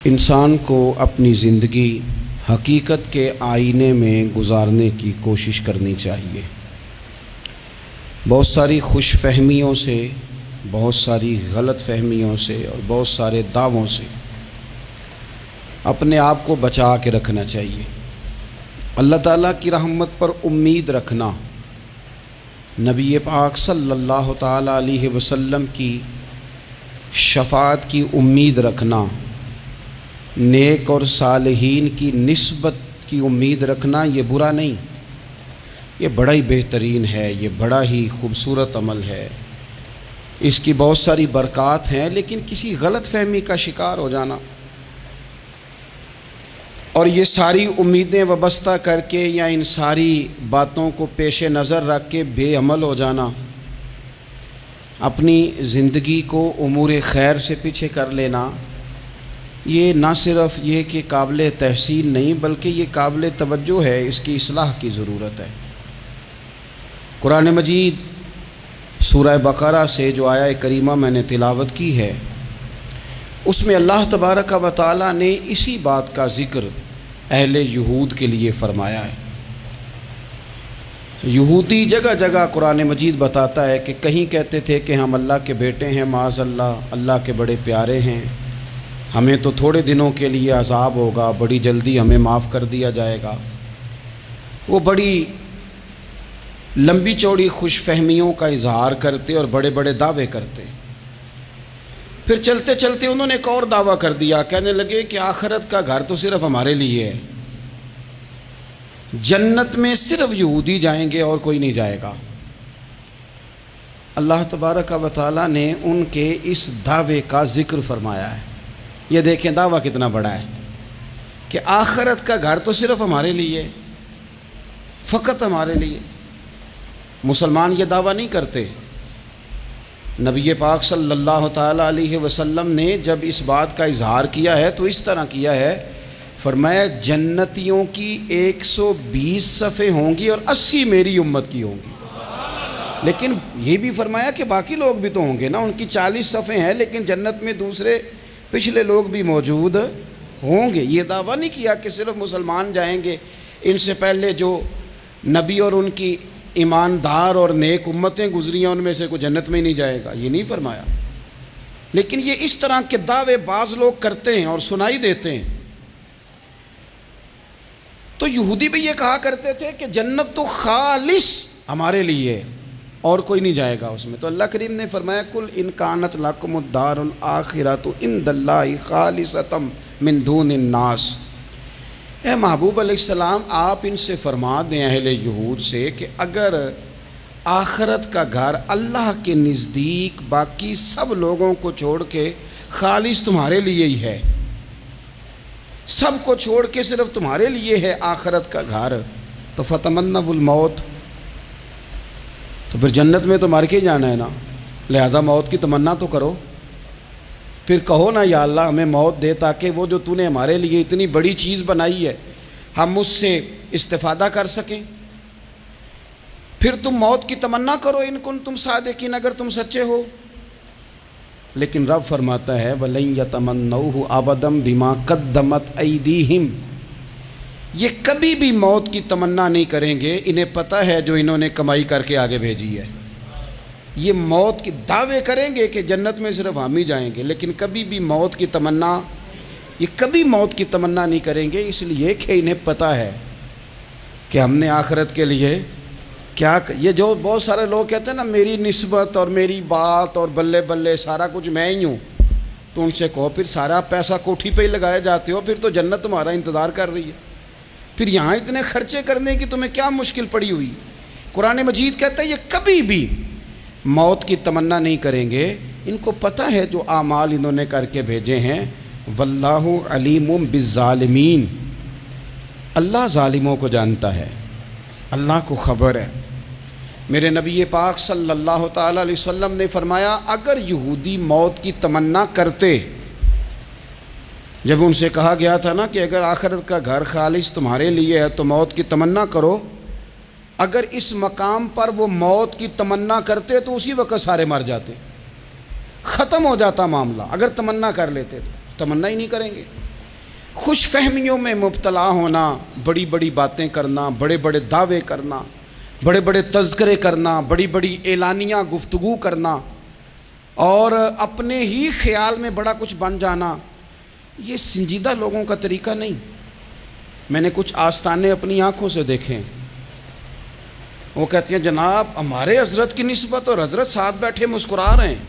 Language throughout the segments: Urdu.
انسان کو اپنی زندگی حقیقت کے آئینے میں گزارنے کی کوشش کرنی چاہیے۔ بہت ساری خوش فہمیوں سے، بہت ساری غلط فہمیوں سے اور بہت سارے دعووں سے اپنے آپ کو بچا کے رکھنا چاہیے۔ اللہ تعالیٰ کی رحمت پر امید رکھنا، نبی پاک صلی اللہ تعالیٰ علیہ وسلم کی شفاعت کی امید رکھنا، نیک اور صالحین کی نسبت کی امید رکھنا، یہ برا نہیں، یہ بڑا ہی بہترین ہے، یہ بڑا ہی خوبصورت عمل ہے، اس کی بہت ساری برکات ہیں۔ لیکن کسی غلط فہمی کا شکار ہو جانا اور یہ ساری امیدیں وابستہ کر کے یا ان ساری باتوں کو پیش نظر رکھ کے بے عمل ہو جانا، اپنی زندگی کو امور خیر سے پیچھے کر لینا، یہ نہ صرف یہ کہ قابل تحسین نہیں بلکہ یہ قابل توجہ ہے، اس کی اصلاح کی ضرورت ہے۔ قرآن مجید سورہ بقرہ سے جو آیہ کریمہ میں نے تلاوت کی ہے، اس میں اللہ تبارک و تعالیٰ نے اسی بات کا ذکر اہل یہود کے لیے فرمایا ہے۔ یہودی جگہ جگہ قرآن مجید بتاتا ہے کہ کہیں کہتے تھے کہ ہم اللہ کے بیٹے ہیں، معاذ اللہ، اللہ کے بڑے پیارے ہیں، ہمیں تو تھوڑے دنوں کے لیے عذاب ہوگا، بڑی جلدی ہمیں معاف کر دیا جائے گا۔ وہ بڑی لمبی چوڑی خوش فہمیوں کا اظہار کرتے اور بڑے بڑے دعوے کرتے۔ پھر چلتے چلتے انہوں نے ایک اور دعویٰ کر دیا، کہنے لگے کہ آخرت کا گھر تو صرف ہمارے لیے ہے، جنت میں صرف یہودی جائیں گے اور کوئی نہیں جائے گا۔ اللہ تبارک و تعالیٰ نے ان کے اس دعوے کا ذکر فرمایا ہے۔ یہ دیکھیں دعویٰ کتنا بڑا ہے کہ آخرت کا گھر تو صرف ہمارے لیے، فقط ہمارے لیے۔ مسلمان یہ دعویٰ نہیں کرتے۔ نبی پاک صلی اللہ تعالیٰ علیہ وسلم نے جب اس بات کا اظہار کیا ہے تو اس طرح کیا ہے، فرمایا جنتیوں کی 120 صفیں ہوں گی اور 80 میری امت کی ہوں گی۔ لیکن یہ بھی فرمایا کہ باقی لوگ بھی تو ہوں گے نا، ان کی 40 صفیں ہیں لیکن جنت میں دوسرے پچھلے لوگ بھی موجود ہوں گے۔ یہ دعویٰ نہیں کیا کہ صرف مسلمان جائیں گے، ان سے پہلے جو نبی اور ان کی ایماندار اور نیک امتیں گزری ہیں ان میں سے کوئی جنت میں ہی نہیں جائے گا، یہ نہیں فرمایا۔ لیکن یہ اس طرح کے دعوے بعض لوگ کرتے ہیں اور سنائی دیتے ہیں۔ تو یہودی بھی یہ کہا کرتے تھے کہ جنت تو خالص ہمارے لیے اور کوئی نہیں جائے گا اس میں۔ تو اللہ کریم نے فرمایا کل ان کانت لکم الدار الآخرۃ عند اللہ خالصۃ من دون الناس۔ اے محبوب علیہ السلام، آپ ان سے فرما دیں اہل یہود سے کہ اگر آخرت کا گھر اللہ کے نزدیک باقی سب لوگوں کو چھوڑ کے خالص تمہارے لیے ہی ہے، سب کو چھوڑ کے صرف تمہارے لیے ہے آخرت کا گھر، تو فتمنوا الموت، تو پھر جنت میں تو مر کے جانا ہے نا، لہذا موت کی تمنا تو کرو۔ پھر کہو نا یا اللہ ہمیں موت دے تاکہ وہ جو تو نے ہمارے لیے اتنی بڑی چیز بنائی ہے ہم اس سے استفادہ کر سکیں۔ پھر تم موت کی تمنا کرو ان کنتم صادقین، اگر تم سچے ہو۔ لیکن رب فرماتا ہے وَلَن يَتَمَنَّوْهُ أَبَدًا بِمَا قَدَّمَتْ أَيْدِيهِمْ، یہ کبھی بھی موت کی تمنا نہیں کریں گے، انہیں پتہ ہے جو انہوں نے کمائی کر کے آگے بھیجی ہے۔ یہ موت کی دعوے کریں گے کہ جنت میں صرف ہم ہی جائیں گے، لیکن کبھی بھی موت کی تمنا، یہ کبھی موت کی تمنا نہیں کریں گے، اس لیے کہ انہیں پتہ ہے کہ ہم نے آخرت کے لیے کیا۔ یہ جو بہت سارے لوگ کہتے ہیں نا میری نسبت اور میری بات اور بلے بلے سارا کچھ میں ہی ہوں، تو ان سے کہو پھر سارا پیسہ کوٹھی پہ ہی لگائے جاتے ہو، پھر تو جنت تمہارا انتظار کر رہی ہے، پھر یہاں اتنے خرچے کرنے کی تمہیں کیا مشکل پڑی ہوئی۔ قرآن مجید کہتا ہے یہ کبھی بھی موت کی تمنا نہیں کریں گے، ان کو پتہ ہے جو اعمال انہوں نے کر کے بھیجے ہیں۔ واللہ علیم بالظالمین، اللہ ظالموں کو جانتا ہے، اللہ کو خبر ہے۔ میرے نبی پاک صلی اللہ تعالیٰ علیہ وسلم نے فرمایا اگر یہودی موت کی تمنا کرتے، جب ان سے کہا گیا تھا نا کہ اگر آخرت کا گھر خالص تمہارے لیے ہے تو موت کی تمنا کرو، اگر اس مقام پر وہ موت کی تمنا کرتے تو اسی وقت سارے مر جاتے، ختم ہو جاتا معاملہ۔ اگر تمنا کر لیتے تو تمنا ہی نہیں کریں گے۔ خوش فہمیوں میں مبتلا ہونا، بڑی بڑی باتیں کرنا، بڑے بڑے دعوے کرنا، بڑے بڑے تذکرے کرنا، بڑی بڑی اعلانیہ گفتگو کرنا اور اپنے ہی خیال میں بڑا کچھ بن جانا، یہ سنجیدہ لوگوں کا طریقہ نہیں۔ میں نے کچھ آستانے اپنی آنکھوں سے دیکھے، وہ کہتے ہیں جناب ہمارے حضرت کی نسبت اور حضرت ساتھ بیٹھے مسکرا رہے ہیں۔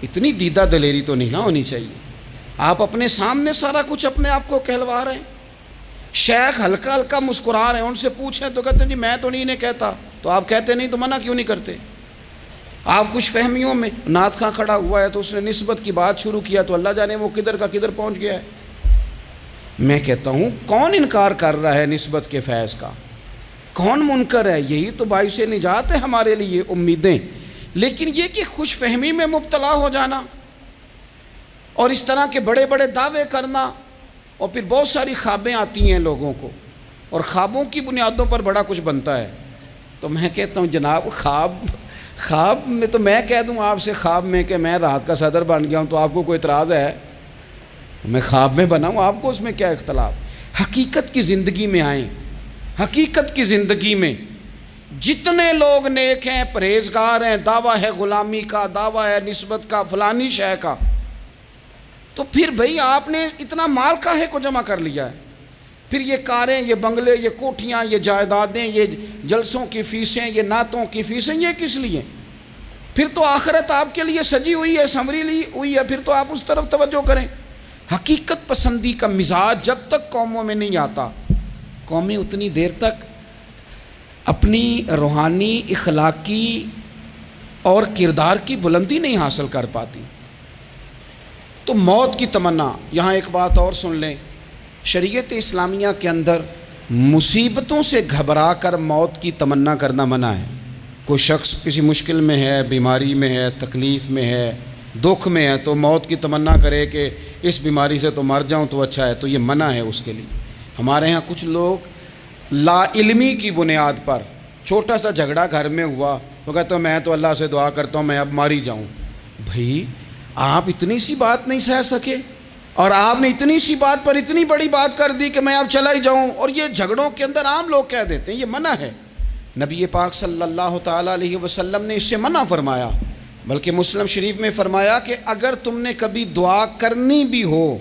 اتنی دیدہ دلیری تو نہیں نہ ہونی چاہیے، آپ اپنے سامنے سارا کچھ اپنے آپ کو کہلوا رہے ہیں۔ شیخ ہلکا ہلکا مسکرا رہے ہیں، ان سے پوچھیں تو کہتے ہیں جی میں تو نہیں انہیں کہتا، تو آپ کہتے نہیں تو منع کیوں نہیں کرتے؟ آپ خوش فہمیوں میں، نعت خواں کھڑا ہوا ہے تو اس نے نسبت کی بات شروع کیا تو اللہ جانے وہ کدھر کا کدھر پہنچ گیا ہے۔ میں کہتا ہوں کون انکار کر رہا ہے نسبت کے فیض کا؟ کون منکر ہے؟ یہی تو باعث نجات ہے ہمارے لیے امیدیں۔ لیکن یہ کہ خوش فہمی میں مبتلا ہو جانا اور اس طرح کے بڑے بڑے دعوے کرنا، اور پھر بہت ساری خوابیں آتی ہیں لوگوں کو اور خوابوں کی بنیادوں پر بڑا کچھ بنتا ہے، تو میں کہتا ہوں جناب خواب میں تو میں کہہ دوں آپ سے خواب میں کہ میں رات کا صدر بن گیا ہوں تو آپ کو کوئی اعتراض ہے؟ میں خواب میں بنا ہوں، آپ کو اس میں کیا اختلاف؟ حقیقت کی زندگی میں آئیں۔ حقیقت کی زندگی میں جتنے لوگ نیک ہیں، پرہیزگار ہیں، دعویٰ ہے غلامی کا، دعویٰ ہے نسبت کا، فلانی شے کا، تو پھر بھئی آپ نے اتنا مال کاہے کو جمع کر لیا ہے؟ پھر یہ کاریں، یہ بنگلے، یہ کوٹھیاں، یہ جائیدادیں، یہ جلسوں کی فیسیں، یہ نعتوں کی فیسیں، یہ کس لیے؟ پھر تو آخرت آپ کے لیے سجی ہوئی ہے، سنوری ہوئی ہے، پھر تو آپ اس طرف توجہ کریں۔ حقیقت پسندی کا مزاج جب تک قوموں میں نہیں آتا، قومیں اتنی دیر تک اپنی روحانی، اخلاقی اور کردار کی بلندی نہیں حاصل کر پاتی۔ تو موت کی تمنا، یہاں ایک بات اور سن لیں، شریعت اسلامیہ کے اندر مصیبتوں سے گھبرا کر موت کی تمنا کرنا منع ہے۔ کوئی شخص کسی مشکل میں ہے، بیماری میں ہے، تکلیف میں ہے، دکھ میں ہے، تو موت کی تمنا کرے کہ اس بیماری سے تو مر جاؤں تو اچھا ہے، تو یہ منع ہے اس کے لیے۔ ہمارے ہاں کچھ لوگ لا علمی کی بنیاد پر چھوٹا سا جھگڑا گھر میں ہوا تو کہتے ہیں میں تو اللہ سے دعا کرتا ہوں میں اب مر ہی جاؤں۔ بھائی آپ اتنی سی بات نہیں سہ سکے اور آپ نے اتنی سی بات پر اتنی بڑی بات کر دی کہ میں اب چلا ہی جاؤں، اور یہ جھگڑوں کے اندر عام لوگ کہہ دیتے ہیں، یہ منع ہے۔ نبی پاک صلی اللہ تعالیٰ علیہ وسلم نے اس سے منع فرمایا، بلکہ مسلم شریف میں فرمایا کہ اگر تم نے کبھی دعا کرنی بھی ہو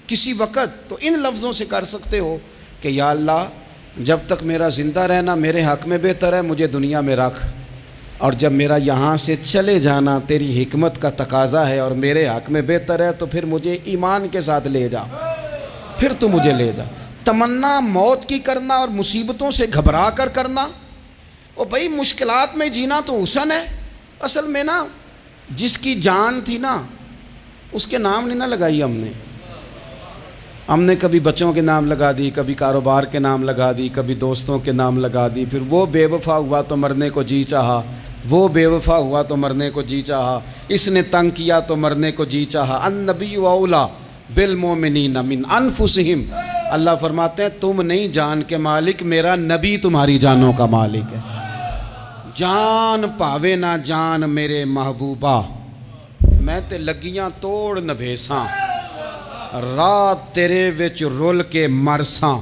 کسی وقت تو ان لفظوں سے کر سکتے ہو کہ یا اللہ جب تک میرا زندہ رہنا میرے حق میں بہتر ہے، مجھے دنیا میں رکھ، اور جب میرا یہاں سے چلے جانا تیری حکمت کا تقاضا ہے اور میرے حق میں بہتر ہے تو پھر مجھے ایمان کے ساتھ لے جا، پھر تو مجھے لے جا۔ تمنا موت کی کرنا اور مصیبتوں سے گھبرا کر کرنا، اور بھائی مشکلات میں جینا تو حسن ہے۔ اصل میں نا جس کی جان تھی نا اس کے نام نہیں نہ لگائی ہم نے کبھی بچوں کے نام لگا دی، کبھی کاروبار کے نام لگا دی، کبھی دوستوں کے نام لگا دی، پھر وہ بے وفا ہوا تو مرنے کو جی چاہا، وہ بے وفا ہوا تو مرنے کو جی چاہا، اس نے تنگ کیا تو مرنے کو جی چاہا۔ النبی اولیٰ بالمؤمنین من انفسہم، اللہ فرماتے ہیں تم نہیں جان کے مالک، میرا نبی تمہاری جانوں کا مالک ہے۔ جان پاوے نہ جان میرے محبوبہ، میں تے لگیاں توڑ نہ بھیساں، رات تیرے وچ رول کے مرساں،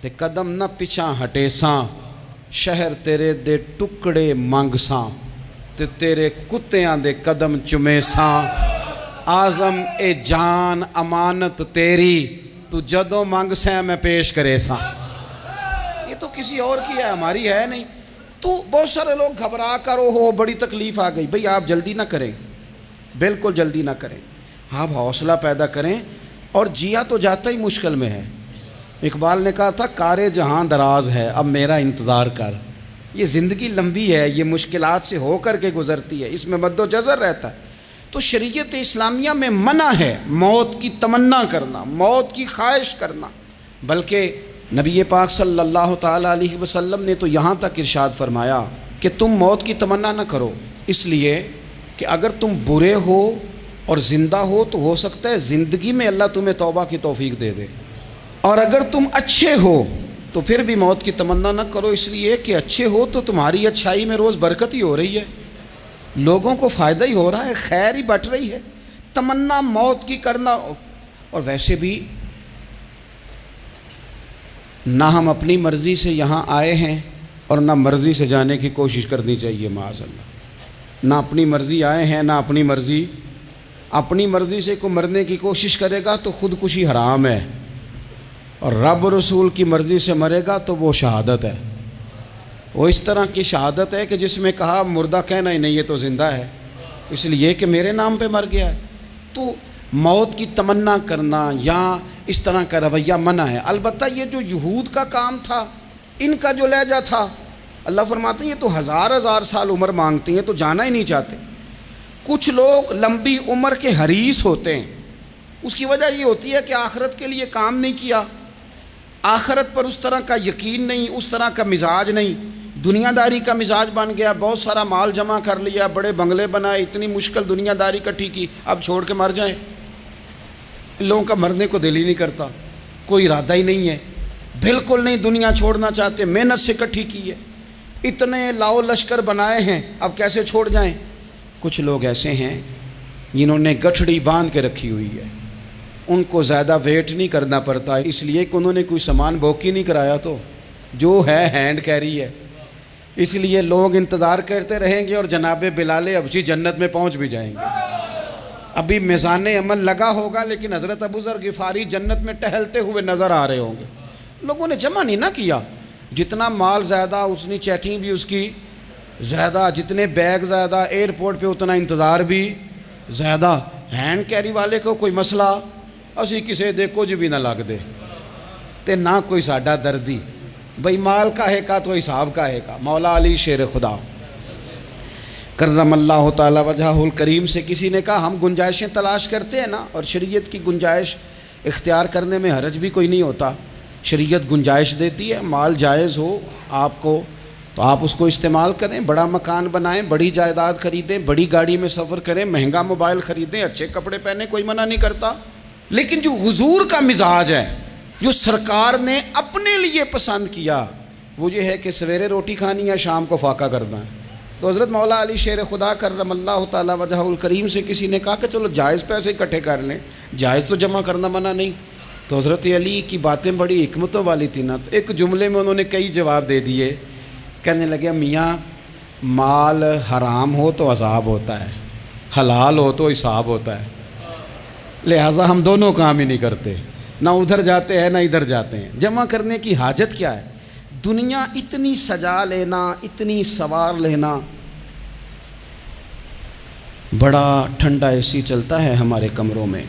تے قدم نہ پچھاں ہٹیساں، شہر تیرے دے ٹکڑے منگساں، تے تیرے کتیاں دے قدم چمیساں، آزم اے جان امانت تیری، تو جدوں منگساں میں پیش کرے ساں۔ یہ تو کسی اور کی ہے، ہماری ہے نہیں۔ تو بہت سارے لوگ گھبرا کر ہو بڑی تکلیف آ گئی، بھئی آپ جلدی نہ کریں، بالکل جلدی نہ کریں، آپ حوصلہ پیدا کریں، اور جیا تو جاتا ہی مشکل میں ہے۔ اقبال نے کہا تھا کار جہاں دراز ہے اب میرا انتظار کر، یہ زندگی لمبی ہے، یہ مشکلات سے ہو کر کے گزرتی ہے، اس میں مد و جزر رہتا ہے۔ تو شریعت اسلامیہ میں منع ہے موت کی تمنا کرنا، موت کی خواہش کرنا، بلکہ نبی پاک صلی اللہ تعالیٰ علیہ وسلم نے تو یہاں تک ارشاد فرمایا کہ تم موت کی تمنا نہ کرو، اس لیے کہ اگر تم برے ہو اور زندہ ہو تو ہو سکتا ہے زندگی میں اللہ تمہیں توبہ کی توفیق دے دے، اور اگر تم اچھے ہو تو پھر بھی موت کی تمنا نہ کرو، اس لیے کہ اچھے ہو تو تمہاری اچھائی میں روز برکت ہی ہو رہی ہے، لوگوں کو فائدہ ہی ہو رہا ہے، خیر ہی بٹ رہی ہے۔ تمنا موت کی کرنا، اور ویسے بھی نہ ہم اپنی مرضی سے یہاں آئے ہیں اور نہ مرضی سے جانے کی کوشش کرنی چاہیے معاذ اللہ۔ نہ اپنی مرضی آئے ہیں نہ اپنی مرضی سے کوئی مرنے کی کوشش کرے گا تو خودکشی حرام ہے، اور رب رسول کی مرضی سے مرے گا تو وہ شہادت ہے۔ وہ اس طرح کی شہادت ہے کہ جس میں کہا مردہ کہنا ہی نہیں، یہ تو زندہ ہے، اس لیے کہ میرے نام پہ مر گیا ہے۔ تو موت کی تمنا کرنا یا اس طرح کا رویہ منع ہے۔ البتہ یہ جو یہود کا کام تھا، ان کا جو لہجہ تھا، اللہ فرماتے ہیں یہ تو ہزار سال عمر مانگتی ہیں تو جانا ہی نہیں چاہتے۔ کچھ لوگ لمبی عمر کے حریص ہوتے ہیں، اس کی وجہ یہ ہوتی ہے کہ آخرت کے لیے کام نہیں کیا، آخرت پر اس طرح کا یقین نہیں، اس طرح کا مزاج نہیں، دنیا داری کا مزاج بن گیا، بہت سارا مال جمع کر لیا، بڑے بنگلے بنائے، اتنی مشکل دنیا داری کٹھی کی، اب چھوڑ کے مر جائیں۔ ان لوگوں کا مرنے کو دل ہی نہیں کرتا، کوئی ارادہ ہی نہیں ہے، بالکل نہیں دنیا چھوڑنا چاہتے، محنت سے کٹھی کی ہے، اتنے لاؤ لشکر بنائے ہیں، اب کیسے چھوڑ جائیں۔ کچھ لوگ ایسے ہیں جنہوں نے گٹھڑی باندھ کے رکھی ہوئی ہے، ان کو زیادہ ویٹ نہیں کرنا پڑتا، اس لیے کہ انہوں نے کوئی سامان بوکی نہیں کرایا، تو جو ہے ہینڈ کیری ہے، اس لیے لوگ انتظار کرتے رہیں گے اور جناب بلال حبشی جنت میں پہنچ بھی جائیں گے۔ ابھی میزان عمل لگا ہوگا لیکن حضرت ابو ذر غفاری جنت میں ٹہلتے ہوئے نظر آ رہے ہوں گے۔ لوگوں نے جمع نہیں نہ کیا، جتنا مال زیادہ اتنی چیکنگ بھی اس کی زیادہ، جتنے بیگ زیادہ، ایئرپورٹ پہ اتنا انتظار بھی زیادہ۔ ہینڈ کیری والے کو کوئی مسئلہ اسی کسے دے کچھ بھی نہ لگ دے تے نہ کوئی ساڈا دردی، بھئی مال کا ہے کا تو حساب کا ہے کا۔ مولا علی شیر خدا کرم اللہ تعالی وجہہ الکریم سے کسی نے کہا ہم گنجائشیں تلاش کرتے ہیں نا، اور شریعت کی گنجائش اختیار کرنے میں حرج بھی کوئی نہیں ہوتا، شریعت گنجائش دیتی ہے، مال جائز ہو آپ کو تو آپ اس کو استعمال کریں، بڑا مکان بنائیں، بڑی جائیداد خریدیں، بڑی گاڑی میں سفر کریں، مہنگا موبائل خریدیں، اچھے کپڑے پہنیں، کوئی منع نہیں کرتا۔ لیکن جو حضور کا مزاج ہے، جو سرکار نے اپنے لیے پسند کیا، وہ یہ ہے کہ سویرے روٹی کھانی ہے، شام کو فاقہ کرنا ہے۔ تو حضرت مولا علی شیر خدا کرم اللہ تعالی وجہہ الکریم سے کسی نے کہا کہ چلو جائز پیسے اکٹھے کر لیں، جائز تو جمع کرنا منع نہیں۔ تو حضرت علی کی باتیں بڑی حکمتوں والی تھی نا، تو ایک جملے میں انہوں نے کئی جواب دے دیے۔ کہنے لگے میاں مال حرام ہو تو عذاب ہوتا ہے، حلال ہو تو حساب ہوتا ہے، لہٰذا ہم دونوں کام ہی نہیں کرتے، نہ ادھر جاتے ہیں نہ ادھر جاتے ہیں۔ جمع کرنے کی حاجت کیا ہے؟ دنیا اتنی سجا لینا، اتنی سوار لینا، بڑا ٹھنڈا اے سی چلتا ہے ہمارے کمروں میں،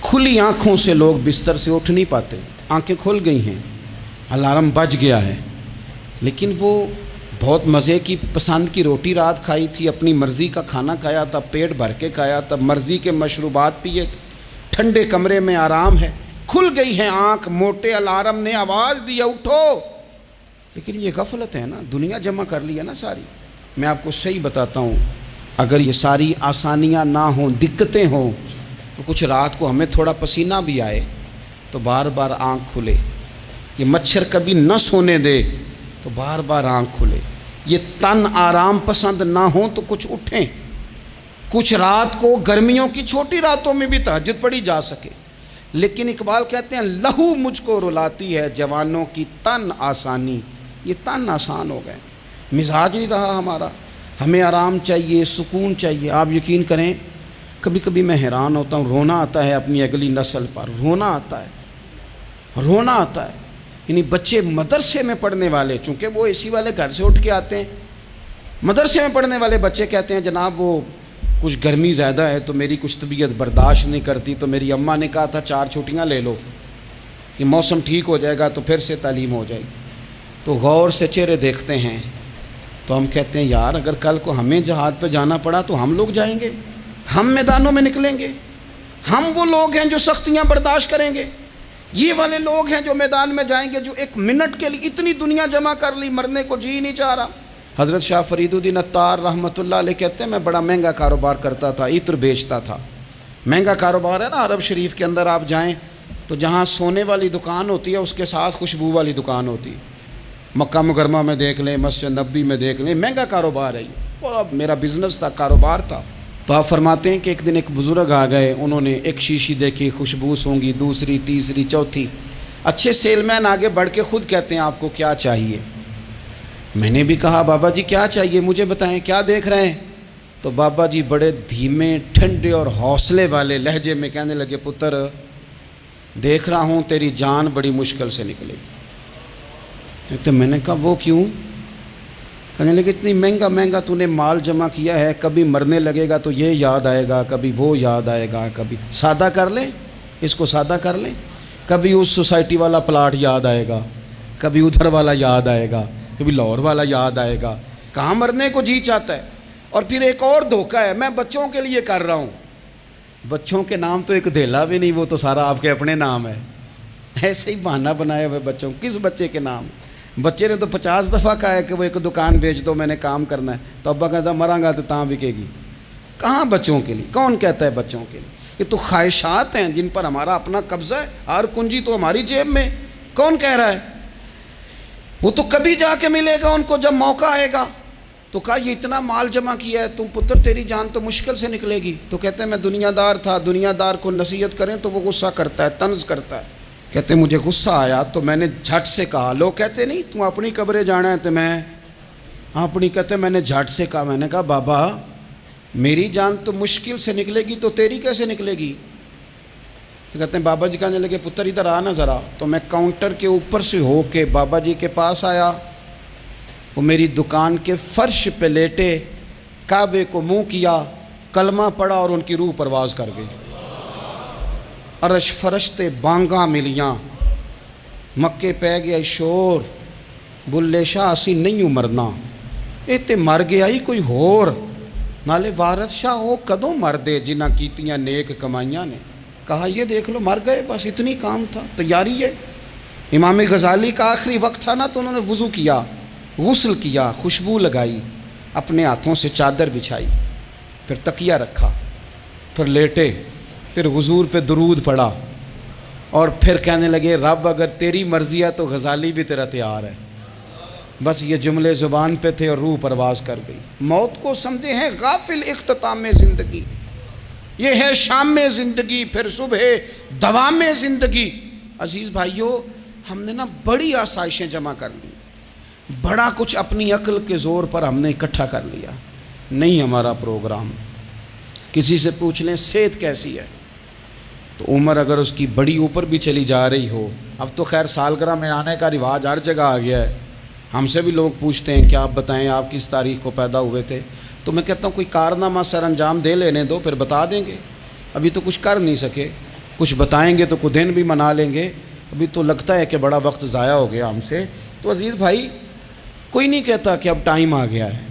کھلی آنکھوں سے لوگ بستر سے اٹھ نہیں پاتے، آنکھیں کھل گئی ہیں، الارم بج گیا ہے، لیکن وہ بہت مزے کی پسند کی روٹی رات کھائی تھی، اپنی مرضی کا کھانا کھایا تھا، پیٹ بھر کے کھایا تھا، مرضی کے مشروبات پیے تھے، ٹھنڈے کمرے میں آرام ہے، کھل گئی ہے آنکھ، موٹے الارم نے آواز دیا اٹھو، لیکن یہ غفلت ہے نا، دنیا جمع کر لی ہے نا ساری۔ میں آپ کو صحیح بتاتا ہوں، اگر یہ ساری آسانیاں نہ ہوں، دقتیں ہوں، تو کچھ رات کو ہمیں تھوڑا پسینہ بھی آئے تو بار بار آنکھ کھلے، یہ مچھر کبھی نہ سونے دے تو بار بار آنکھ کھلے، یہ تن آرام پسند نہ ہوں تو کچھ اٹھیں، کچھ رات کو گرمیوں کی چھوٹی راتوں میں بھی تہجد پڑھی جا سکے۔ لیکن اقبال کہتے ہیں لہو مجھ کو رلاتی ہے جوانوں کی تن آسانی، یہ تن آسان ہو گئے، مزاج نہیں رہا ہمارا، ہمیں آرام چاہیے، سکون چاہیے۔ آپ یقین کریں کبھی کبھی میں حیران ہوتا ہوں، رونا آتا ہے اپنی اگلی نسل پر، رونا آتا ہے، یعنی بچے مدرسے میں پڑھنے والے، چونکہ وہ اے سی والے گھر سے اٹھ کے آتے ہیں، مدرسے میں پڑھنے والے بچے کہتے ہیں جناب وہ کچھ گرمی زیادہ ہے تو میری کچھ طبیعت برداشت نہیں کرتی، تو میری اماں نے کہا تھا 4 چھٹیاں لے لو، یہ موسم ٹھیک ہو جائے گا تو پھر سے تعلیم ہو جائے گی۔ تو غور سے چہرے دیکھتے ہیں تو ہم کہتے ہیں یار اگر کل کو ہمیں جہاد پہ جانا پڑا تو ہم لوگ جائیں گے، ہم میدانوں میں نکلیں گے، ہم وہ لوگ ہیں جو سختیاں برداشت کریں گے، یہ والے لوگ ہیں جو میدان میں جائیں گے جو 1 منٹ کے لیے اتنی دنیا جمع کر لی، مرنے کو جی نہیں چاہ رہا۔ حضرت شاہ فرید الدین عطار رحمۃ اللہ علیہ کہتے ہیں میں بڑا مہنگا کاروبار کرتا تھا، عطر بیچتا تھا، مہنگا کاروبار ہے نا، عرب شریف کے اندر آپ جائیں تو جہاں سونے والی دکان ہوتی ہے اس کے ساتھ خوشبو والی دکان ہوتی ہے، مکہ مکرمہ میں دیکھ لیں، مسجد نبوی میں دیکھ لیں، مہنگا کاروبار ہے یہ، اور اب میرا بزنس تھا، کاروبار تھا۔ تو آپ فرماتے ہیں کہ ایک دن ایک بزرگ آ گئے، انہوں نے ایک شیشی دیکھی، خوشبو سونگی، دوسری، تیسری، چوتھی، اچھے سیل مین آگے بڑھ کے خود کہتے ہیں آپ کو کیا چاہیے. میں نے بھی کہا بابا جی کیا چاہیے مجھے بتائیں, کیا دیکھ رہے ہیں؟ تو بابا جی بڑے دھیمے ٹھنڈے اور حوصلے والے لہجے میں کہنے لگے, پتر دیکھ رہا ہوں تیری جان بڑی مشکل سے نکلے گی. تو میں نے کہا وہ کیوں؟ کہنے لگے اتنی مہنگا مہنگا تو نے مال جمع کیا ہے, کبھی مرنے لگے گا تو یہ یاد آئے گا, کبھی وہ یاد آئے گا, کبھی سادہ کر لیں اس کو سادہ کر لیں, کبھی اس سوسائٹی والا پلاٹ یاد آئے گا, کبھی ادھر والا یاد آئے گا, کبھی لاہور والا یاد آئے گا. کہاں مرنے کو جی چاہتا ہے. اور پھر ایک اور دھوکہ ہے, میں بچوں کے لیے کر رہا ہوں. بچوں کے نام تو ایک دھیلا بھی نہیں, وہ تو سارا آپ کے اپنے نام ہے. ایسے ہی بہانہ بنایا ہوئے بچوں, کس بچے کے نام؟ بچے نے تو 50 دفعہ کہا ہے کہ وہ ایک دکان بیچ دو, میں نے کام کرنا ہے. تو ابا کہتا مراں گا تو تاں بکے گی. کہاں بچوں کے لیے؟ کون کہتا ہے بچوں کے لیے؟ یہ تو خواہشات ہیں جن پر ہمارا اپنا قبضہ ہے, ہر کنجی تو ہماری جیب میں. کون کہہ رہا ہے؟ وہ تو کبھی جا کے ملے گا ان کو جب موقع آئے گا. تو کہا یہ اتنا مال جمع کیا ہے, تم پتر تیری جان تو مشکل سے نکلے گی. تو کہتے ہیں میں دنیا دار تھا, دنیا دار کو نصیحت کریں تو وہ غصہ کرتا ہے, طنز کرتا ہے. کہتے ہیں مجھے غصہ آیا تو میں نے جھٹ سے کہا, لوگ کہتے نہیں تم اپنی قبریں جانا ہے تو میں اپنی, کہتے میں نے جھٹ سے کہا, میں نے کہا بابا میری جان تو مشکل سے نکلے گی تو تیری کیسے نکلے گی؟ تو کہتے ہیں بابا جی کہنے لگے پتر ادھر آنا ذرا. تو میں کاؤنٹر کے اوپر سے ہو کے بابا جی کے پاس آیا. وہ میری دکان کے فرش پہ لیٹے, کعبے کو منہ کیا, کلمہ پڑھا اور ان کی روح پرواز کر گئی. عرش فرشتے بانگاں ملیاں, مکے پہ گیا شور, بلے شاہ اسی نہیں ہوں مرنا, اے تے مر گیا ہی کوئی ہور, نالے وارث شاہ ہو کدوں مر دے جنہ کیتیاں نیک کمائیاں نے. کہا یہ دیکھ لو مر گئے, بس اتنی کام تھا, تیاری ہے. امام غزالی کا آخری وقت تھا نا, تو انہوں نے وضو کیا, غسل کیا, خوشبو لگائی, اپنے ہاتھوں سے چادر بچھائی, پھر تکیہ رکھا, پھر لیٹے, پھر حضور پہ درود پڑھا, اور پھر کہنے لگے رب اگر تیری مرضی ہے تو غزالی بھی تیرا تیار ہے. بس یہ جملے زبان پہ تھے اور روح پرواز کر گئی. موت کو سمجھے ہیں غافل اختتام زندگی, یہ ہے شام زندگی, پھر صبح دوام زندگی. عزیز بھائیوں, ہم نے نا بڑی آسائشیں جمع کر لی, بڑا کچھ اپنی عقل کے زور پر ہم نے اکٹھا کر لیا. نہیں ہمارا پروگرام. کسی سے پوچھ لیں صحت کیسی ہے, تو عمر اگر اس کی بڑی اوپر بھی چلی جا رہی ہو, اب تو خیر سالگرہ میں آنے کا رواج ہر جگہ آ گیا ہے, ہم سے بھی لوگ پوچھتے ہیں کہ آپ بتائیں آپ کس تاریخ کو پیدا ہوئے تھے, تو میں کہتا ہوں کوئی کارنامہ سر انجام دے لینے دو, پھر بتا دیں گے. ابھی تو کچھ کر نہیں سکے, کچھ بتائیں گے تو کچھ دن بھی منا لیں گے, ابھی تو لگتا ہے کہ بڑا وقت ضائع ہو گیا ہم سے. تو عزیز بھائی کوئی نہیں کہتا کہ اب ٹائم آ گیا ہے,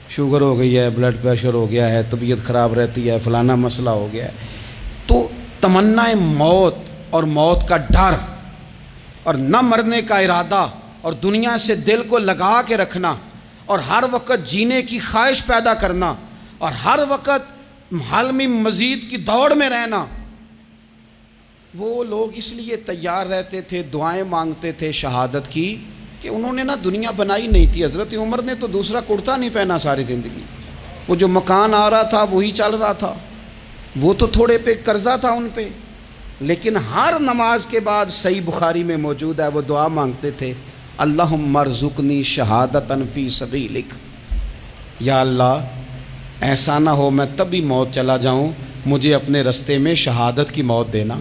شوگر ہو گئی ہے, بلڈ پریشر ہو گیا ہے, طبیعت خراب رہتی ہے, فلانا مسئلہ ہو گیا ہے. تو تمنا موت اور موت کا ڈر اور نہ مرنے کا ارادہ اور دنیا سے دل کو لگا کے رکھنا اور ہر وقت جینے کی خواہش پیدا کرنا اور ہر وقت حالمی مزید کی دوڑ میں رہنا, وہ لوگ اس لیے تیار رہتے تھے, دعائیں مانگتے تھے شہادت کی, کہ انہوں نے نا دنیا بنائی نہیں تھی. حضرت عمر نے تو دوسرا کرتا نہیں پہنا ساری زندگی, وہ جو مکان آ رہا تھا وہی چل رہا تھا, وہ تو تھوڑے پہ قرضہ تھا ان پہ, لیکن ہر نماز کے بعد صحیح بخاری میں موجود ہے وہ دعا مانگتے تھے, اللہم ارزقنی شہادتاً فی سبیلک, یا اللہ ایسا نہ ہو میں تبھی موت چلا جاؤں, مجھے اپنے رستے میں شہادت کی موت دینا.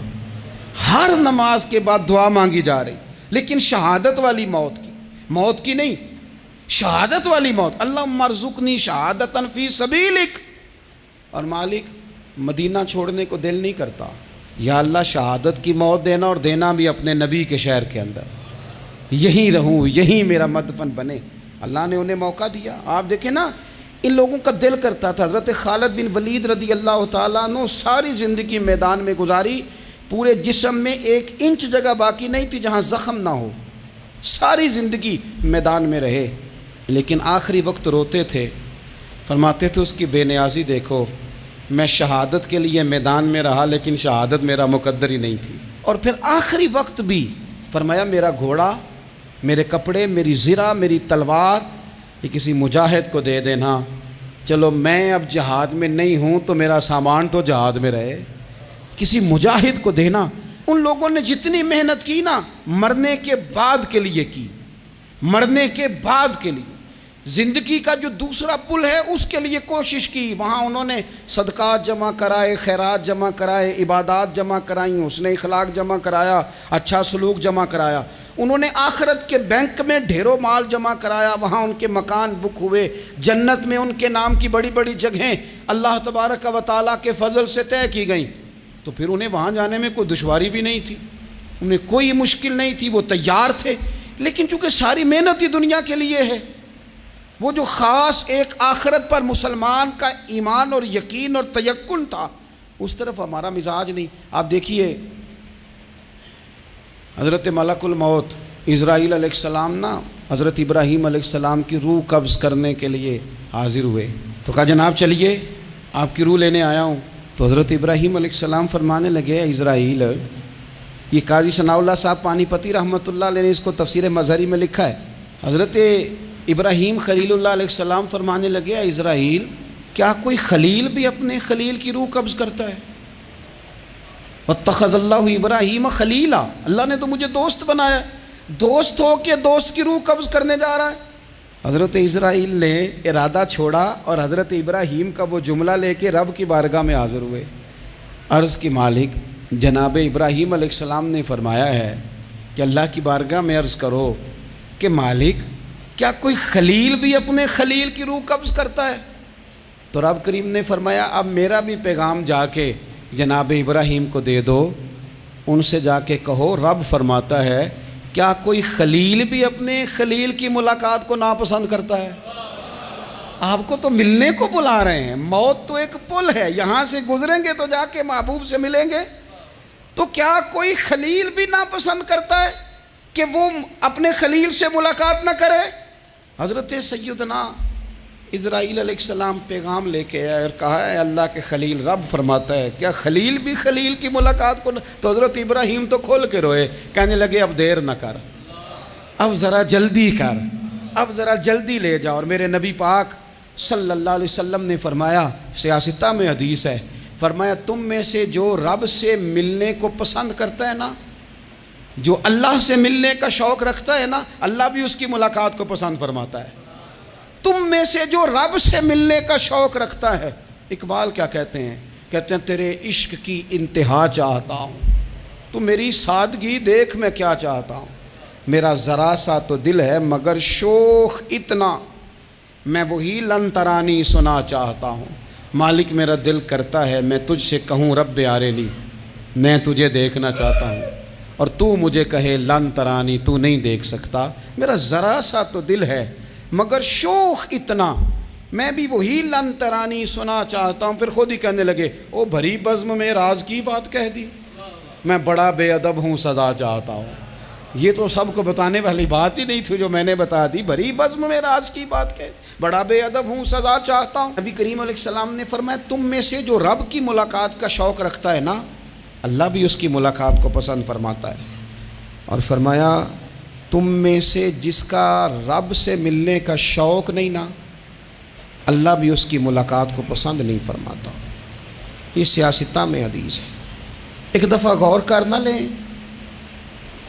ہر نماز کے بعد دعا مانگی جا رہی, لیکن شہادت والی موت کی نہیں, شہادت والی موت. اللہم ارزقنی شہادتاً فی سبیلک. اور مالک مدینہ چھوڑنے کو دل نہیں کرتا, یا اللہ شہادت کی موت دینا, اور دینا بھی اپنے نبی کے شہر کے اندر, یہیں رہوں, یہیں میرا مدفن بنے. اللہ نے انہیں موقع دیا. آپ دیکھیں نا ان لوگوں کا دل کرتا تھا. حضرت خالد بن ولید رضی اللہ تعالیٰ عنہ ساری زندگی میدان میں گزاری, پورے جسم میں 1 انچ جگہ باقی نہیں تھی جہاں زخم نہ ہو, ساری زندگی میدان میں رہے, لیکن آخری وقت روتے تھے, فرماتے تھے اس کی بے نیازی دیکھو, میں شہادت کے لیے میدان میں رہا لیکن شہادت میرا مقدر ہی نہیں تھی. اور پھر آخری وقت بھی فرمایا میرا گھوڑا, میرے کپڑے, میری زرہ, میری تلوار یہ کسی مجاہد کو دے دینا, چلو میں اب جہاد میں نہیں ہوں تو میرا سامان تو جہاد میں رہے, کسی مجاہد کو دینا. ان لوگوں نے جتنی محنت کی نا مرنے کے بعد کے لیے کی، مرنے کے بعد کے لیے، زندگی کا جو دوسرا پل ہے اس کے لیے کوشش کی، وہاں انہوں نے صدقات جمع کرائے، خیرات جمع کرائے، عبادات جمع کرائیں، حسن اخلاق جمع کرایا، اچھا سلوک جمع کرایا، انہوں نے آخرت کے بینک میں ڈھیروں مال جمع کرایا، وہاں ان کے مکان بک ہوئے، جنت میں ان کے نام کی بڑی بڑی جگہیں اللہ تبارک و تعالیٰ کے فضل سے طے کی گئیں، تو پھر انہیں وہاں جانے میں کوئی دشواری بھی نہیں تھی، انہیں کوئی مشکل نہیں تھی، وہ تیار تھے، لیکن چونکہ ساری محنت ہی دنیا کے لیے ہے، وہ جو خاص ایک آخرت پر مسلمان کا ایمان اور یقین اور تیقن تھا اس طرف ہمارا مزاج نہیں۔ آپ دیکھیے حضرت ملک الموت اسرائیل علیہ السلام نا حضرت ابراہیم علیہ السلام کی روح قبض کرنے کے لیے حاضر ہوئے، تو کہا جناب چلیے آپ کی روح لینے آیا ہوں، تو حضرت ابراہیم علیہ السلام فرمانے لگے اسرائیل، یہ قاضی ثناء اللہ صاحب پانی پتی رحمۃ اللہ علیہ نے اس کو تفسیر مظہری میں لکھا ہے، حضرت ابراہیم خلیل اللہ علیہ السلام فرمانے لگے اسرائیل کیا کوئی خلیل بھی اپنے خلیل کی روح قبض کرتا ہے؟ وَاتَّخَذَ اللَّهُ ابراہیم خلیلا، اللہ نے تو مجھے دوست بنایا، دوست ہو کے دوست کی روح قبض کرنے جا رہا ہے۔ حضرت اسرائیل نے ارادہ چھوڑا اور حضرت ابراہیم کا وہ جملہ لے کے رب کی بارگاہ میں حاضر ہوئے، عرض کی مالک جناب ابراہیم علیہ السلام نے فرمایا ہے کہ اللہ کی بارگاہ میں عرض کرو کہ مالک کیا کوئی خلیل بھی اپنے خلیل کی روح قبض کرتا ہے؟ تو رب کریم نے فرمایا اب میرا بھی پیغام جا کے جناب ابراہیم کو دے دو، ان سے جا کے کہو رب فرماتا ہے کیا کوئی خلیل بھی اپنے خلیل کی ملاقات کو ناپسند کرتا ہے؟ آپ کو تو ملنے کو بلا رہے ہیں، موت تو ایک پل ہے، یہاں سے گزریں گے تو جا کے محبوب سے ملیں گے، تو کیا کوئی خلیل بھی ناپسند کرتا ہے کہ وہ اپنے خلیل سے ملاقات نہ کرے؟ حضرت سیدنا اسرائیل علیہ السلام پیغام لے کے آئے اور کہا ہے اللہ کے خلیل رب فرماتا ہے کیا خلیل بھی خلیل کی ملاقات کو تو حضرت ابراہیم تو کھول کے روئے، کہنے لگے اب دیر نہ کر، اب ذرا جلدی کر، اب ذرا جلدی لے جا۔ اور میرے نبی پاک صلی اللہ علیہ وسلم نے فرمایا، سیاستہ میں حدیث ہے، فرمایا تم میں سے جو رب سے ملنے کو پسند کرتا ہے نا، جو اللہ سے ملنے کا شوق رکھتا ہے نا، اللہ بھی اس کی ملاقات کو پسند فرماتا ہے۔ تم میں سے جو رب سے ملنے کا شوق رکھتا ہے، اقبال کیا کہتے ہیں؟ کہتے ہیں تیرے عشق کی انتہا چاہتا ہوں، تو میری سادگی دیکھ میں کیا چاہتا ہوں، میرا ذرا سا تو دل ہے مگر شوق اتنا، میں وہی لن ترانی سنا چاہتا ہوں، مالک میرا دل کرتا ہے میں تجھ سے کہوں رب آریلی، میں تجھے دیکھنا چاہتا ہوں، اور تو مجھے کہے لن ترانی تو نہیں دیکھ سکتا، میرا ذرا سا تو دل ہے مگر شوق اتنا، میں بھی وہی لن ترانی سنا چاہتا ہوں۔ پھر خود ہی کہنے لگے او بھری بزم میں راز کی بات کہہ دی، میں بڑا بے ادب ہوں سزا چاہتا ہوں۔ یہ تو سب کو بتانے والی بات ہی نہیں تھی جو میں نے بتا دی، بھری بزم میں راز کی بات کہہ، بڑا بے ادب ہوں سزا چاہتا ہوں۔ نبی کریم علیہ السلام نے فرمایا تم میں سے جو رب کی ملاقات کا شوق رکھتا ہے نا، اللہ بھی اس کی ملاقات کو پسند فرماتا ہے۔ اور فرمایا تم میں سے جس کا رب سے ملنے کا شوق نہیں نا، اللہ بھی اس کی ملاقات کو پسند نہیں فرماتا۔ یہ سیاستہ میں حدیث ہے، ایک دفعہ غور کر نہ لیں،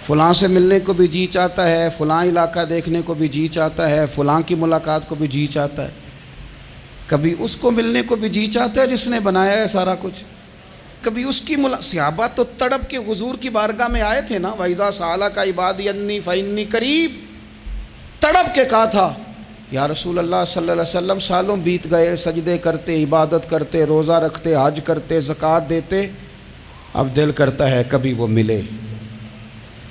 فلاں سے ملنے کو بھی جی چاہتا ہے، فلاں علاقہ دیکھنے کو بھی جی چاہتا ہے، فلاں کی ملاقات کو بھی جی چاہتا ہے، کبھی اس کو ملنے کو بھی جی چاہتا ہے جس نے بنایا ہے سارا کچھ، کبھی اس کی صحابہ تو تڑپ کے حضور کی بارگاہ میں آئے تھے نا، وَإِذَا سَأَلَكَ عِبَادِي عَنِّي فَإِنِّي قَرِيبٌ، تڑپ کے کہا تھا یا رسول اللہ صلی اللہ علیہ وسلم سالوں بیت گئے، سجدے کرتے، عبادت کرتے، روزہ رکھتے، حج کرتے، زکوٰۃ دیتے، اب دل کرتا ہے کبھی وہ ملے،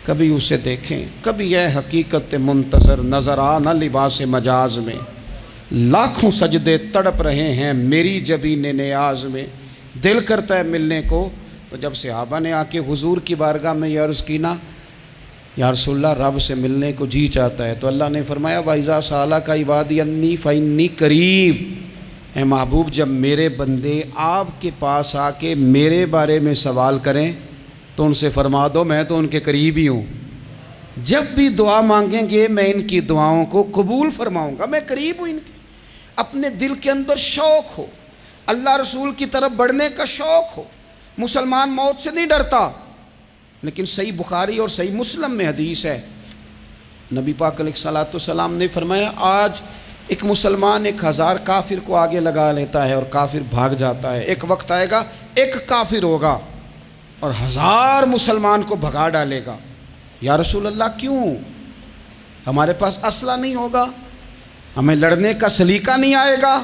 کبھی اسے دیکھیں، کبھی یہ حقیقت منتظر نظر آ نہ لباس مجاز میں، لاکھوں سجدے تڑپ رہے ہیں میری جبین نیاز میں، دل کرتا ہے ملنے کو۔ تو جب صحابہ نے آ کے حضور کی بارگاہ میں یہ عرض کی نا یا رسول اللہ رب سے ملنے کو جی چاہتا ہے، تو اللہ نے فرمایا وَإِذَا سَأَلَكَ عِبَادِي عَنِّي فَإِنِّي قَرِيبٌ، اے محبوب جب میرے بندے آپ کے پاس آ کے میرے بارے میں سوال کریں تو ان سے فرما دو میں تو ان کے قریب ہی ہوں، جب بھی دعا مانگیں گے میں ان کی دعاؤں کو قبول فرماؤں گا، میں قریب ہوں ان کے۔ اپنے دل کے اندر شوق ہو، اللہ رسول کی طرف بڑھنے کا شوق ہو، مسلمان موت سے نہیں ڈرتا، لیکن صحیح بخاری اور صحیح مسلم میں حدیث ہے، نبی پاک علیہ الصلوۃ والسلام نے فرمایا آج ایک مسلمان 1000 کافر کو آگے لگا لیتا ہے اور کافر بھاگ جاتا ہے، ایک وقت آئے گا ایک کافر ہوگا اور 1000 مسلمان کو بھگا ڈالے گا۔ یا رسول اللہ کیوں؟ ہمارے پاس اسلحہ نہیں ہوگا، ہمیں لڑنے کا سلیقہ نہیں آئے گا؟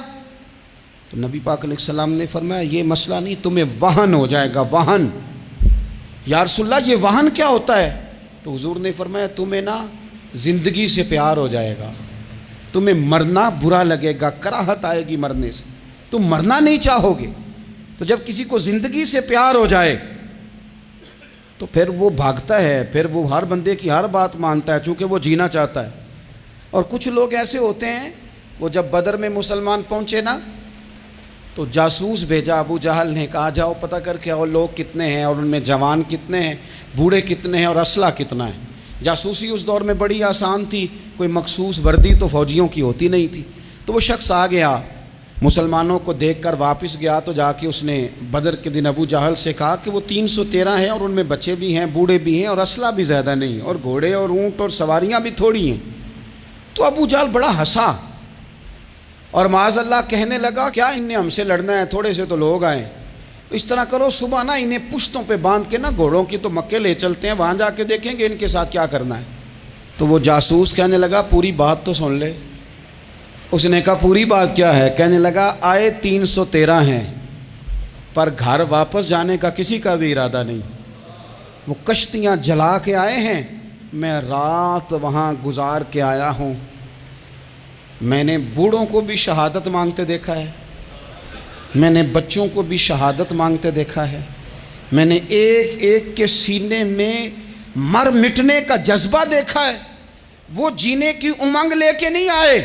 تو نبی پاک علیہ السلام نے فرمایا یہ مسئلہ نہیں، تمہیں وہن ہو جائے گا، وہن۔ یا رسول اللہ یہ وہن کیا ہوتا ہے؟ تو حضور نے فرمایا تمہیں نا زندگی سے پیار ہو جائے گا، تمہیں مرنا برا لگے گا، کراہت آئے گی مرنے سے، تم مرنا نہیں چاہو گے۔ تو جب کسی کو زندگی سے پیار ہو جائے تو پھر وہ بھاگتا ہے، پھر وہ ہر بندے کی ہر بات مانتا ہے چونکہ وہ جینا چاہتا ہے۔ اور کچھ لوگ ایسے ہوتے ہیں، وہ جب بدر میں مسلمان پہنچے نا تو جاسوس بھیجا ابو جہل نے، کہا جاؤ پتہ کر کے آؤ لوگ کتنے ہیں اور ان میں جوان کتنے ہیں، بوڑھے کتنے ہیں اور اسلحہ کتنا ہے۔ جاسوسی اس دور میں بڑی آسان تھی، کوئی مخصوص وردی تو فوجیوں کی ہوتی نہیں تھی۔ تو وہ شخص آ گیا، مسلمانوں کو دیکھ کر واپس گیا تو جا کے اس نے بدر کے دن ابو جہل سے کہا کہ وہ 313 ہیں اور ان میں بچے بھی ہیں، بوڑھے بھی ہیں اور اسلحہ بھی زیادہ نہیں، اور گھوڑے اور اونٹ اور سواریاں بھی تھوڑی ہیں۔ تو ابو جہل بڑا ہنسا اور معاذ اللہ کہنے لگا کیا ان نے ہم سے لڑنا ہے، تھوڑے سے تو لوگ آئیں، اس طرح کرو صبح نا انہیں پشتوں پہ باندھ کے نا گھوڑوں کی تو مکے لے چلتے ہیں، وہاں جا کے دیکھیں گے ان کے ساتھ کیا کرنا ہے۔ تو وہ جاسوس کہنے لگا پوری بات تو سن لے۔ اس نے کہا پوری بات کیا ہے؟ کہنے لگا آئے 313 ہیں پر گھر واپس جانے کا کسی کا بھی ارادہ نہیں، وہ کشتیاں جلا کے آئے ہیں، میں رات وہاں گزار کے آیا ہوں، میں نے بوڑھوں کو بھی شہادت مانگتے دیکھا ہے، میں نے بچوں کو بھی شہادت مانگتے دیکھا ہے، میں نے ایک ایک کے سینے میں مر مٹنے کا جذبہ دیکھا ہے، وہ جینے کی امنگ لے کے نہیں آئے،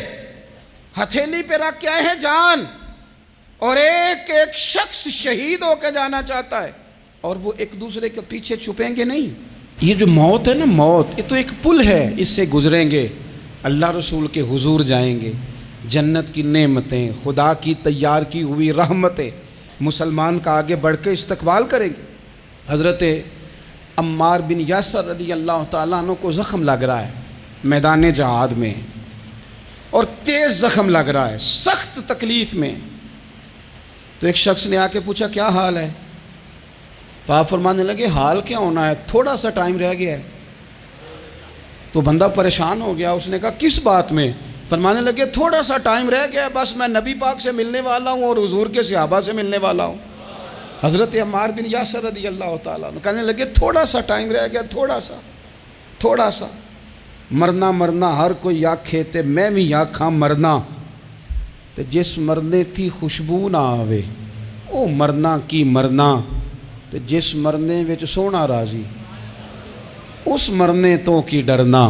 ہتھیلی پہ رکھ کے آئے ہیں جان، اور ایک ایک شخص شہید ہو کے جانا چاہتا ہے، اور وہ ایک دوسرے کے پیچھے چھپیں گے نہیں۔ یہ جو موت ہے نا، موت یہ تو ایک پل ہے، اس سے گزریں گے، اللہ رسول کے حضور جائیں گے، جنت کی نعمتیں، خدا کی تیار کی ہوئی رحمتیں مسلمان کا آگے بڑھ کے استقبال کریں گے۔ حضرت عمار بن یاسر رضی اللہ تعالیٰ عنہ کو زخم لگ رہا ہے میدان جہاد میں، اور تیز زخم لگ رہا ہے، سخت تکلیف میں۔ تو ایک شخص نے آ کے پوچھا کیا حال ہے؟ تو آپ فرمانے لگے حال کیا ہونا ہے، تھوڑا سا ٹائم رہ گیا ہے۔ تو بندہ پریشان ہو گیا، اس نے کہا کس بات میں؟ فرمانے لگے تھوڑا سا ٹائم رہ گیا ہے، بس میں نبی پاک سے ملنے والا ہوں اور حضور کے صحابہ سے ملنے والا ہوں۔ حضرت عمار بن یاسر رضی اللہ تعالیٰ عنہ کہنے لگے تھوڑا سا ٹائم رہ گیا، تھوڑا سا مرنا مرنا ہر کوئی آکھے تے میں بھی آکھاں مرنا، تے جس مرنے تھی خوشبو نہ آوے او مرنا کی مرنا، تے جس مرنے وچ سونا راضی اس مرنے تو کی ڈرنا۔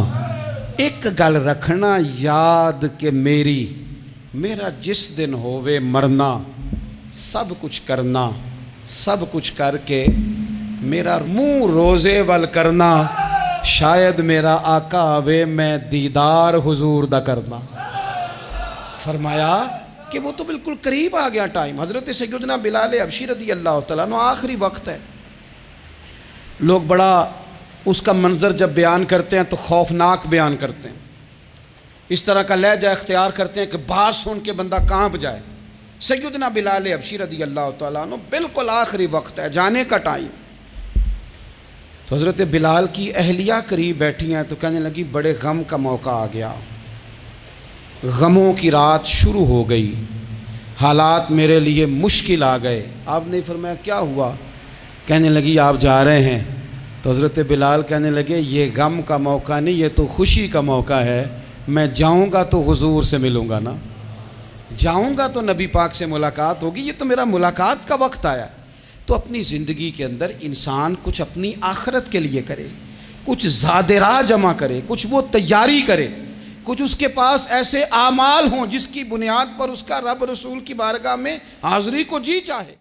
ایک گل رکھنا یاد کہ میرا جس دن ہووے مرنا، سب کچھ کرنا، سب کچھ کر کے میرا منہ روزے ول کرنا، شاید میرا آقا آوے میں دیدار حضور دا کرنا۔ فرمایا کہ وہ تو بالکل قریب آ گیا ٹائم۔ حضرت سیدنا بلال حبشی رضی اللہ تعالیٰ عنہ آخری وقت ہے، لوگ بڑا اس کا منظر جب بیان کرتے ہیں تو خوفناک بیان کرتے ہیں، اس طرح کا لہجہ اختیار کرتے ہیں کہ بات سن کے بندہ کانپ جائے۔ سیدنا بلال حبشی رضی اللہ تعالیٰ عنہ بالکل آخری وقت ہے، جانے کا ٹائم۔ تو حضرت بلال کی اہلیہ قریب بیٹھی ہیں تو کہنے لگی بڑے غم کا موقع آ گیا، غموں کی رات شروع ہو گئی، حالات میرے لیے مشکل آ گئے۔ آپ نے فرمایا کیا ہوا؟ کہنے لگی آپ جا رہے ہیں؟ تو حضرت بلال کہنے لگے یہ غم کا موقع نہیں، یہ تو خوشی کا موقع ہے، میں جاؤں گا تو حضور سے ملوں گا نا، جاؤں گا تو نبی پاک سے ملاقات ہوگی، یہ تو میرا ملاقات کا وقت آیا۔ تو اپنی زندگی کے اندر انسان کچھ اپنی آخرت کے لیے کرے، کچھ زاد راہ جمع کرے، کچھ وہ تیاری کرے، کچھ اس کے پاس ایسے اعمال ہوں جس کی بنیاد پر اس کا رب رسول کی بارگاہ میں حاضری کو جی چاہے۔